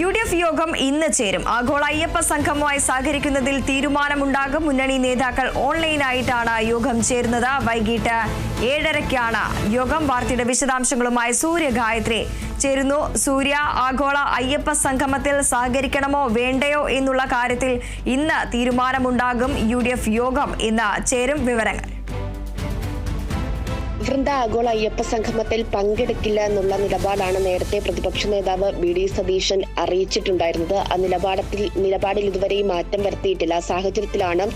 UDF യോഗം ഇന്ന് ചേരും. ആഗോള അയ്യപ്പ സംഘവുമായി സഹകരിക്കുന്നതിൽ തീരുമാനമുണ്ടാകും. മുന്നണി നേതാക്കൾ ഓൺലൈനായിട്ടാണ് യോഗം ചേരുന്നത്. വൈകിട്ട് 7:30-ക്കാണ് യോഗം. വാർത്തയുടെ വിശദാംശങ്ങളുമായി സൂര്യ ഗായത്രി ചേരുന്നു. സൂര്യ, ആഗോള അയ്യപ്പ സംഗമത്തിൽ സഹകരിക്കണമോ വേണ്ടയോ എന്നുള്ള കാര്യത്തിൽ ഇന്ന് തീരുമാനമുണ്ടാകും. UDF യോഗം ഇന്ന് ചേരും. വിവരങ്ങൾ. വൃന്ദ, ആഗോള അയ്യപ്പ സംഗമത്തിൽ പങ്കെടുക്കില്ല എന്നുള്ള നിലപാടാണ് നേരത്തെ പ്രതിപക്ഷ നേതാവ് VD സതീശൻ അറിയിച്ചിട്ടുണ്ടായിരുന്നത്. ആ നിലപാടിൽ ഇതുവരെ മാറ്റം വരുത്തിയിട്ടില്ല. സാഹചര്യത്തിലാണ്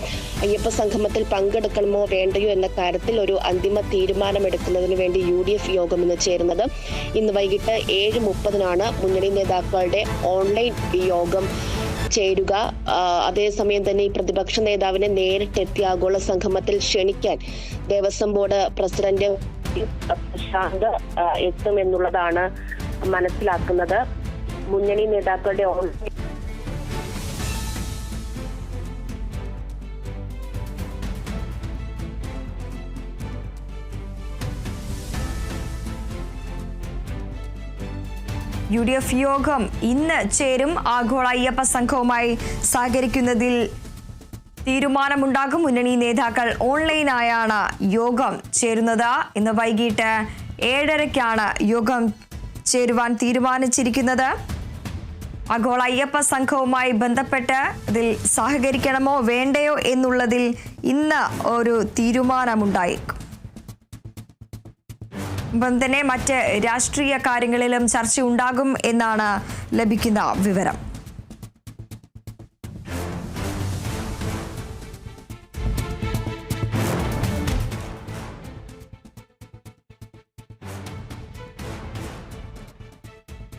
അയ്യപ്പ സംഗമത്തിൽ പങ്കെടുക്കണമോ വേണ്ടയോ എന്ന കാര്യത്തിൽ ഒരു അന്തിമ തീരുമാനമെടുക്കുന്നതിന് വേണ്ടി UDF യോഗം ഇന്ന് ചേരുന്നത്. ഇന്ന് വൈകിട്ട് 7:30-നാണ് മുന്നണി നേതാക്കളുടെ ഓൺലൈൻ യോഗം ചേരുക. അതേസമയം തന്നെ ഈ പ്രതിപക്ഷ നേതാവിനെ നേരിട്ടെത്തി ആഗോള സംഗമത്തിൽ ക്ഷണിക്കാൻ ദേവസ്വം ബോർഡ് പ്രസിഡന്റ് പ്രശാന്ത് എത്തുമെന്നുള്ളതാണ് മനസ്സിലാക്കുന്നത്. മുന്നണി നേതാക്കളുടെ UDF യോഗം ഇന്ന് ചേരും. ആഗോള അയ്യപ്പ സംഘവുമായി സഹകരിക്കുന്നതിൽ തീരുമാനമുണ്ടാകും. മുന്നണി നേതാക്കൾ ഓൺലൈനായാണ് യോഗം ചേരുന്നത്. ഇന്ന് വൈകിട്ട് 7:30-ക്കാണ് യോഗം ചേരുവാൻ തീരുമാനിച്ചിരിക്കുന്നത്. ആഗോള അയ്യപ്പ സംഘവുമായി ബന്ധപ്പെട്ട് ഇതിൽ സഹകരിക്കണമോ വേണ്ടയോ എന്നുള്ളതിൽ ഇന്ന് ഒരു തീരുമാനമുണ്ടായേക്കും. ഒപ്പം തന്നെ മറ്റ് രാഷ്ട്രീയ കാര്യങ്ങളിലും ചർച്ച ഉണ്ടാകും എന്നാണ് ലഭിക്കുന്ന വിവരം.